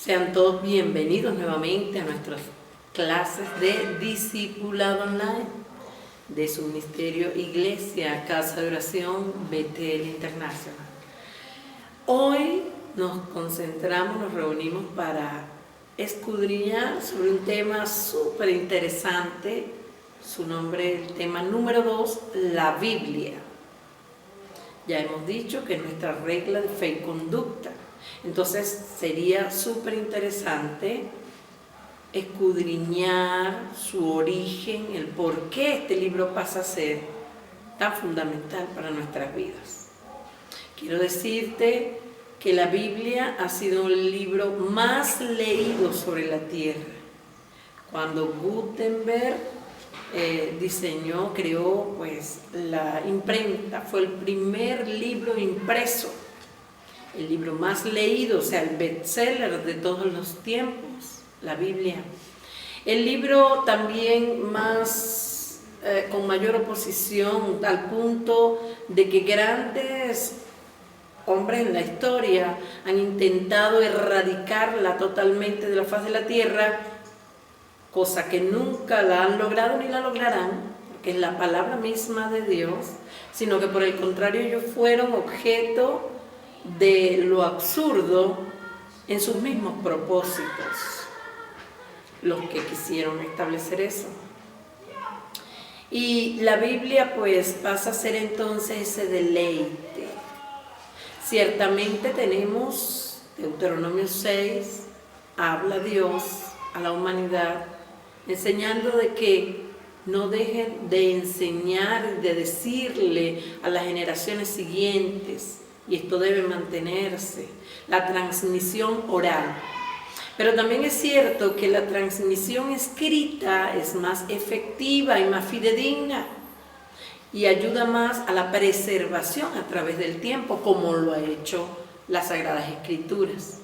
Sean todos bienvenidos nuevamente a nuestras clases de discipulado online de su ministerio Iglesia, Casa de Oración, Betel Internacional. Hoy nos concentramos, nos reunimos para escudriñar sobre un tema súper interesante. Su nombre, el tema número 2, la Biblia. Ya hemos dicho que es nuestra regla de fe y conducta. Entonces sería súper interesante escudriñar su origen, el por qué este libro pasa a ser tan fundamental para nuestras vidas. Quiero decirte que la Biblia ha sido el libro más leído sobre la tierra. Cuando Gutenberg creó la imprenta, fue el primer libro impreso, el libro más leído, o sea, el bestseller de todos los tiempos, la Biblia. El libro también con mayor oposición, al punto de que grandes hombres en la historia han intentado erradicarla totalmente de la faz de la tierra, cosa que nunca la han logrado ni la lograrán, porque es la palabra misma de Dios, sino que por el contrario ellos fueron objeto de lo absurdo en sus mismos propósitos, los que quisieron establecer eso. Y la Biblia pasa a ser entonces ese deleite. Ciertamente tenemos Deuteronomio 6, habla Dios a la humanidad, enseñando de que no dejen de enseñar, de decirle a las generaciones siguientes, y esto debe mantenerse, la transmisión oral. Pero también es cierto que la transmisión escrita es más efectiva y más fidedigna y ayuda más a la preservación a través del tiempo, como lo ha hecho las Sagradas Escrituras.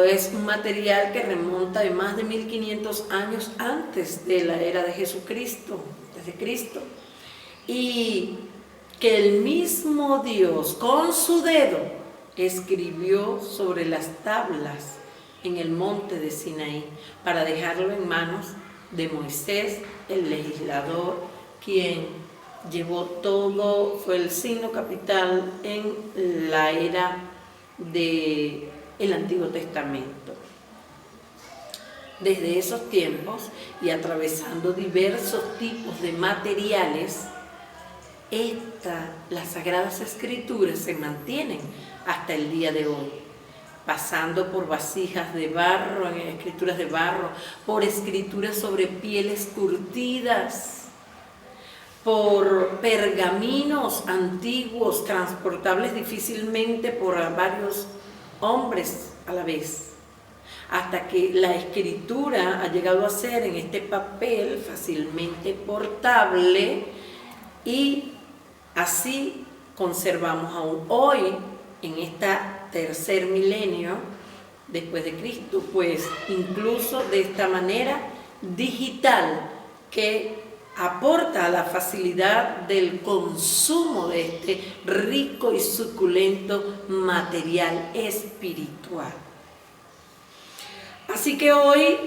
Es un material que remonta de más de 1500 años antes de la era de Jesucristo, desde Cristo, y que el mismo Dios con su dedo escribió sobre las tablas en el monte de Sinaí para dejarlo en manos de Moisés, el legislador, quien llevó todo, fue el signo capital en la era del Antiguo Testamento. Desde esos tiempos y atravesando diversos tipos de materiales, las Sagradas Escrituras se mantienen hasta el día de hoy, pasando por vasijas de barro, en escrituras de barro, por escrituras sobre pieles curtidas, por pergaminos antiguos, transportables difícilmente por varios hombres a la vez, hasta que la escritura ha llegado a ser en este papel fácilmente portable, y así conservamos aún hoy, en esta tercer milenio después de Cristo, incluso de esta manera digital que aporta a la facilidad del consumo de este rico y suculento material espiritual. Así que hoy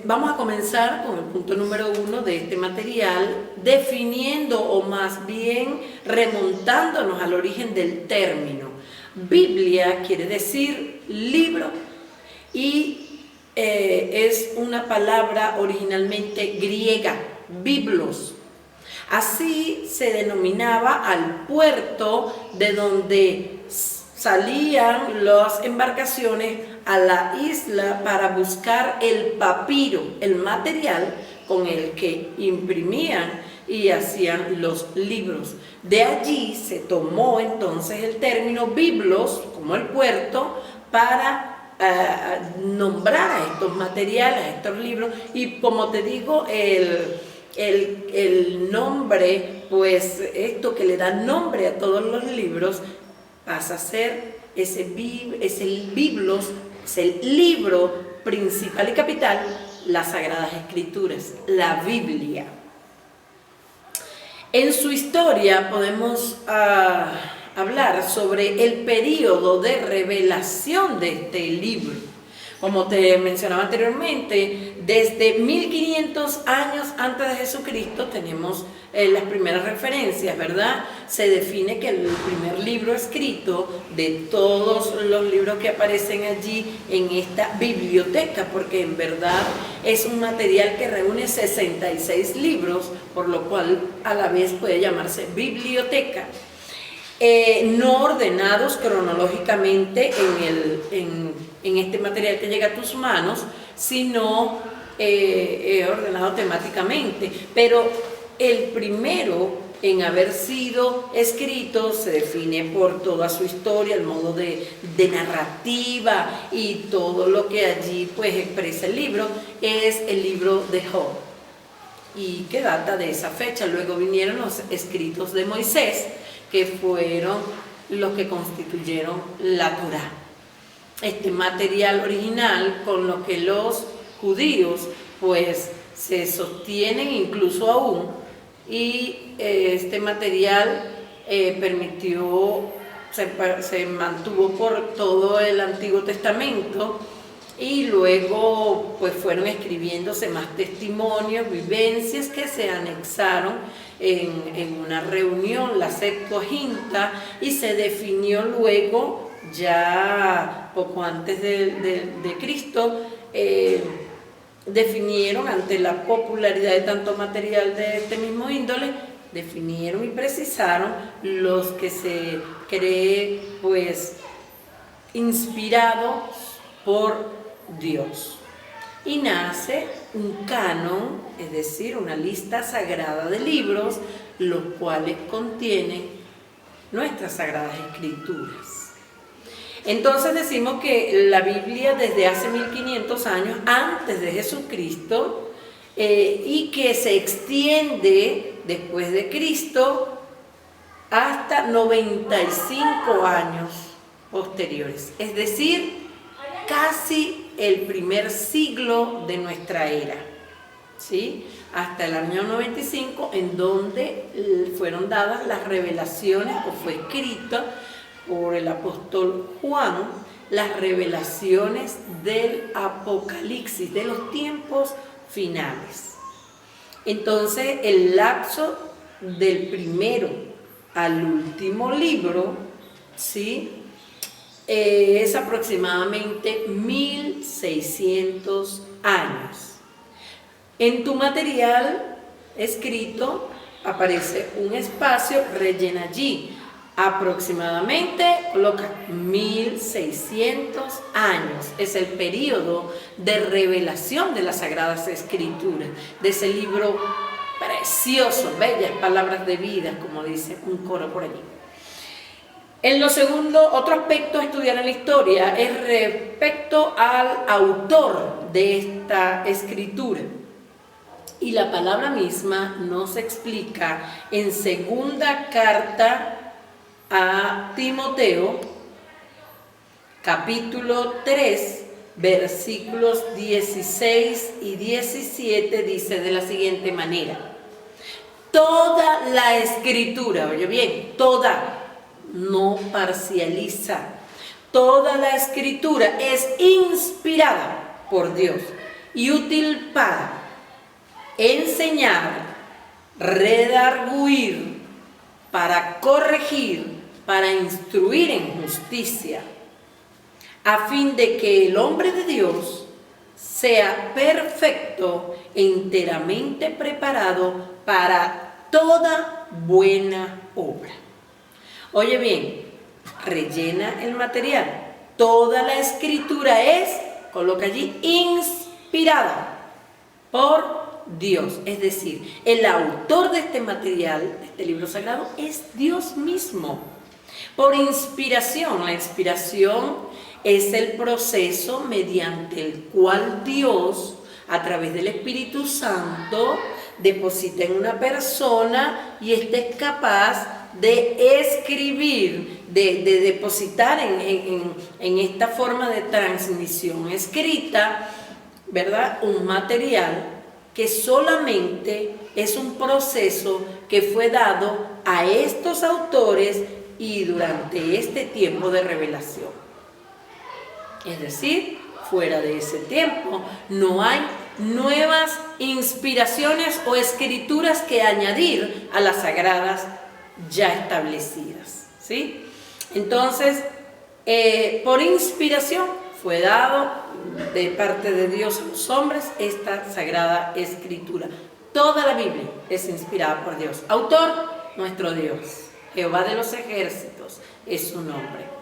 vamos a comenzar con el punto número 1 de este material, definiendo o más bien remontándonos al origen del término. Biblia quiere decir libro y es una palabra originalmente griega, biblos. Así se denominaba al puerto de donde salían las embarcaciones a la isla para buscar el papiro, el material con el que imprimían y hacían los libros. De allí se tomó entonces el término biblos, como el puerto, para nombrar a estos materiales, a estos libros, y como te digo, el nombre, esto que le da nombre a todos los libros, pasa a ser el biblos, es el libro principal y capital, las Sagradas Escrituras, la Biblia. En su historia podemos hablar sobre el periodo de revelación de este libro. Como te mencionaba anteriormente, desde 1500 años antes de Jesucristo tenemos las primeras referencias, ¿verdad? Se define que el primer libro escrito de todos los libros que aparecen allí en esta biblioteca, porque en verdad es un material que reúne 66 libros, por lo cual a la vez puede llamarse biblioteca. No ordenados cronológicamente en este material que llega a tus manos, sino ordenado temáticamente. Pero el primero en haber sido escrito se define por toda su historia, el modo de narrativa y todo lo que allí pues expresa el libro, es el libro de Job, y que data de esa fecha. Luego vinieron los escritos de Moisés, que fueron los que constituyeron la Torá. Este material original con lo que los judíos pues se sostienen incluso aún, y este material se mantuvo por todo el Antiguo Testamento, y luego pues fueron escribiéndose más testimonios, vivencias que se anexaron en una reunión, la Septuaginta, y se definió luego, ya poco antes de Cristo, definieron, ante la popularidad de tanto material de este mismo índole, definieron y precisaron los que se cree pues inspirados por Dios. Y nace un canon, es decir, una lista sagrada de libros, los cuales contienen nuestras sagradas escrituras. Entonces decimos que la Biblia desde hace 1500 años antes de Jesucristo, y que se extiende después de Cristo hasta 95 años posteriores, es decir, casi el primer siglo de nuestra era, ¿sí? Hasta el año 95, en donde fueron dadas las revelaciones, o fue escrita por el apóstol Juan, las revelaciones del Apocalipsis, de los tiempos finales. Entonces, el lapso del primero al último libro, ¿sí?, es aproximadamente 1600 años. En tu material escrito aparece un espacio, rellena allí. Aproximadamente coloca 1600 años. Es el periodo de revelación de las Sagradas Escrituras, de ese libro precioso, bellas palabras de vida, como dice un coro por allí. En lo segundo, otro aspecto a estudiar en la historia es respecto al autor de esta escritura. Y la palabra misma nos explica en segunda carta a Timoteo, capítulo 3, versículos 16 y 17, dice de la siguiente manera: toda la escritura, oye bien, toda, no parcializa, toda la escritura es inspirada por Dios y útil para enseñar, redarguir, para corregir, para instruir en justicia, a fin de que el hombre de Dios sea perfecto, enteramente preparado para toda buena obra. Oye bien, rellena el material. Toda la escritura es, coloca allí, inspirada por Dios. Es decir, el autor de este material, de este libro sagrado, es Dios mismo. Por inspiración, la inspiración es el proceso mediante el cual Dios, a través del Espíritu Santo, deposita en una persona y éste es capaz de escribir, de depositar en esta forma de transmisión escrita, ¿verdad?, un material que solamente es un proceso que fue dado a estos autores y durante este tiempo de revelación. Es decir, fuera de ese tiempo. No hay nuevas inspiraciones o escrituras que añadir a las sagradas ya establecidas, ¿sí? Entonces, por inspiración fue dado de parte de Dios a los hombres esta sagrada escritura. Toda la Biblia es inspirada por Dios. Autor, nuestro Dios. Jehová de los ejércitos es su nombre.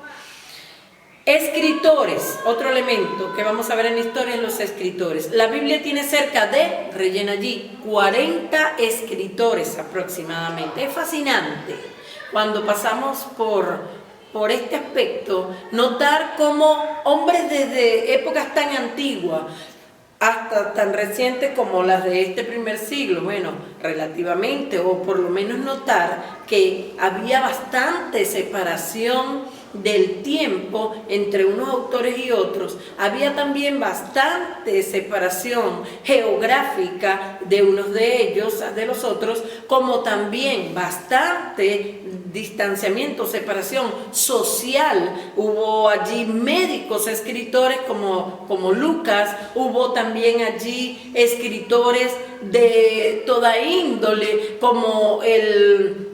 Escritores, otro elemento que vamos a ver en la historia es los escritores. La Biblia tiene cerca de, rellena allí, 40 escritores aproximadamente. Es fascinante cuando pasamos por este aspecto, notar cómo hombres desde épocas tan antiguas hasta tan recientes como las de este primer siglo, bueno, relativamente, o por lo menos notar que había bastante separación del tiempo entre unos autores y otros. Había también bastante separación geográfica de unos de ellos, de los otros, como también bastante distanciamiento, separación social. Hubo allí médicos, escritores como Lucas, hubo también allí escritores de toda índole, como el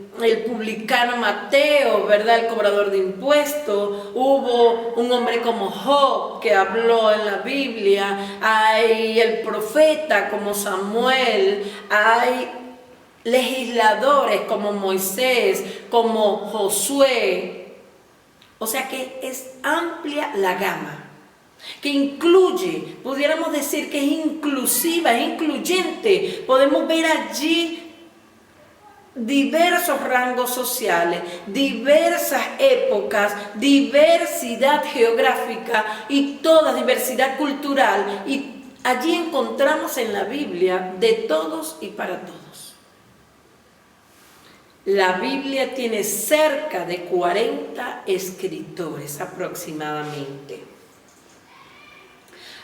publicano Mateo, ¿verdad? El cobrador de impuestos. Hubo un hombre como Job que habló en la Biblia. Hay el profeta como Samuel. Hay legisladores como Moisés, como Josué. O sea que es amplia la gama, que incluye, pudiéramos decir que es inclusiva, es incluyente. Podemos ver allí diversos rangos sociales, diversas épocas, diversidad geográfica y toda diversidad cultural. Y allí encontramos en la Biblia de todos y para todos. La Biblia tiene cerca de 40 escritores aproximadamente.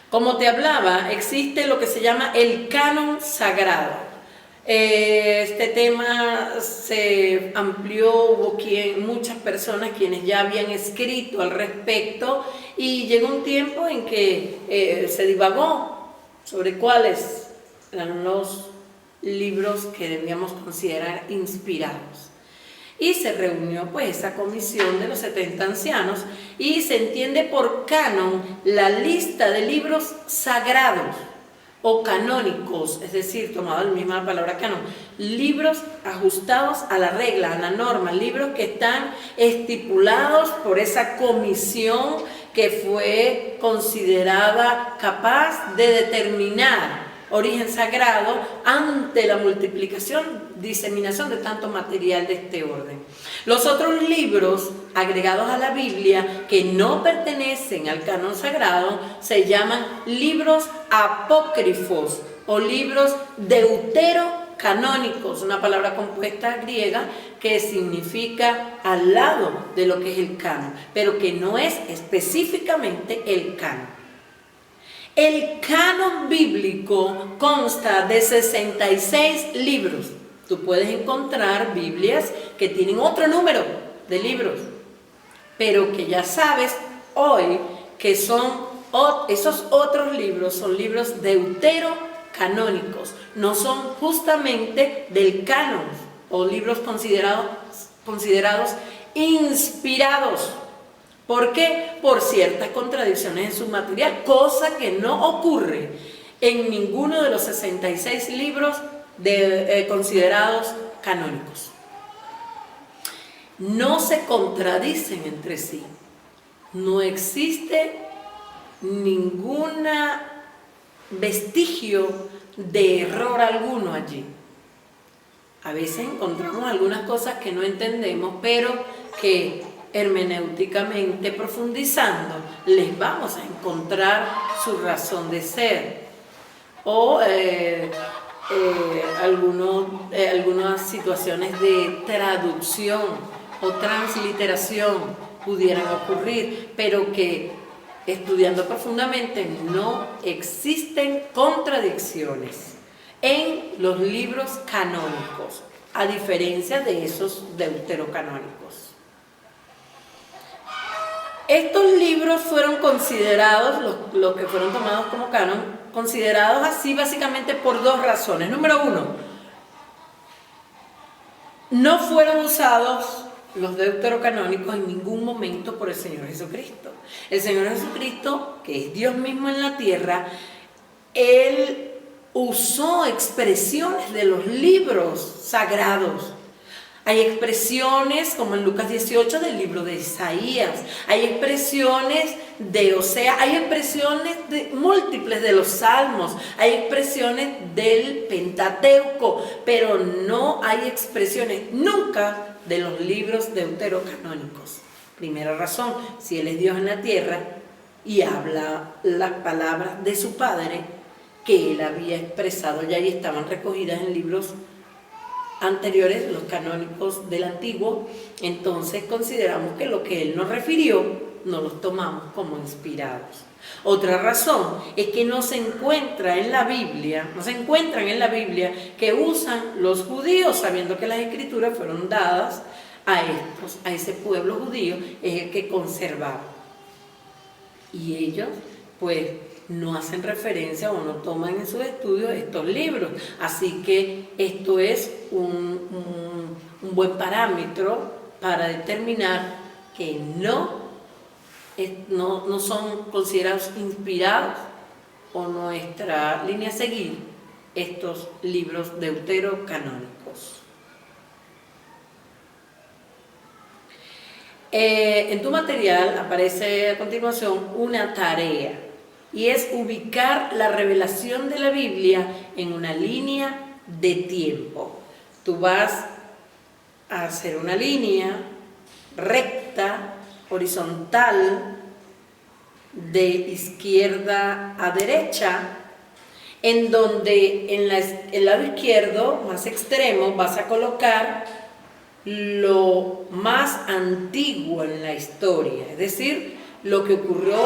Como te hablaba, existe lo que se llama el canon sagrado. Este tema se amplió, hubo muchas personas quienes ya habían escrito al respecto, y llegó un tiempo en que se divagó sobre cuáles eran los libros que debíamos considerar inspirados. Y se reunió pues esa comisión de los 70 ancianos, y se entiende por canon la lista de libros sagrados o canónicos, es decir, tomado la misma palabra canon, libros ajustados a la regla, a la norma, libros que están estipulados por esa comisión que fue considerada capaz de determinar origen sagrado ante la multiplicación, diseminación de tanto material de este orden. Los otros libros agregados a la Biblia que no pertenecen al canon sagrado se llaman libros apócrifos o libros deuterocanónicos, una palabra compuesta griega que significa al lado de lo que es el canon, pero que no es específicamente el canon. El canon bíblico consta de 66 libros. Tú puedes encontrar Biblias que tienen otro número de libros, pero que ya sabes hoy que son esos otros libros, son libros deuterocanónicos, no son justamente del canon o libros considerados inspirados. ¿Por qué? Por ciertas contradicciones en su material, cosa que no ocurre en ninguno de los 66 libros considerados canónicos. No se contradicen entre sí. No existe ningún vestigio de error alguno allí. A veces encontramos algunas cosas que no entendemos, pero que hermenéuticamente profundizando les vamos a encontrar su razón de ser, o algunas situaciones de traducción o transliteración pudieran ocurrir, pero que estudiando profundamente no existen contradicciones en los libros canónicos, a diferencia de esos deuterocanónicos. Estos libros fueron considerados, los que fueron tomados como canon, considerados así básicamente por dos razones. Número uno, no fueron usados los deuterocanónicos en ningún momento por el Señor Jesucristo. El Señor Jesucristo, que es Dios mismo en la tierra, Él usó expresiones de los libros sagrados. Hay expresiones, como en Lucas 18, del libro de Isaías. Hay expresiones de Oseas, hay expresiones múltiples de los Salmos, hay expresiones del Pentateuco, pero no hay expresiones nunca de los libros deuterocanónicos. Primera razón, si Él es Dios en la tierra y habla las palabras de su Padre que Él había expresado ya y estaban recogidas en libros anteriores, los canónicos del Antiguo, entonces consideramos que lo que Él nos refirió no los tomamos como inspirados. Otra razón es que no se encuentran en la Biblia que usan los judíos, sabiendo que las escrituras fueron dadas a ese pueblo judío, es el que conservaba. Y ellos, pues, no hacen referencia o no toman en sus estudios estos libros. Así que esto es un buen parámetro para determinar que no son considerados inspirados o nuestra línea a seguir estos libros deuterocanónicos. En tu material aparece a continuación una tarea, y es ubicar la revelación de la Biblia en una línea de tiempo. Tú vas a hacer una línea recta, horizontal, de izquierda a derecha, en donde en el lado izquierdo, más extremo, vas a colocar lo más antiguo en la historia, es decir, lo que ocurrió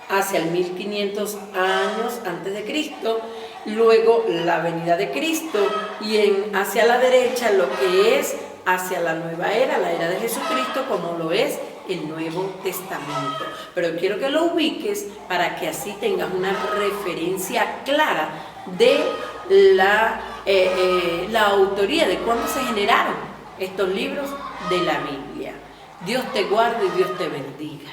hacia el 1500 años antes de Cristo, luego la venida de Cristo, y hacia la derecha lo que es hacia la nueva era, la era de Jesucristo, como lo es el Nuevo Testamento. Pero quiero que lo ubiques para que así tengas una referencia clara de la autoría, de cuándo se generaron estos libros de la Biblia. Dios te guarde y Dios te bendiga.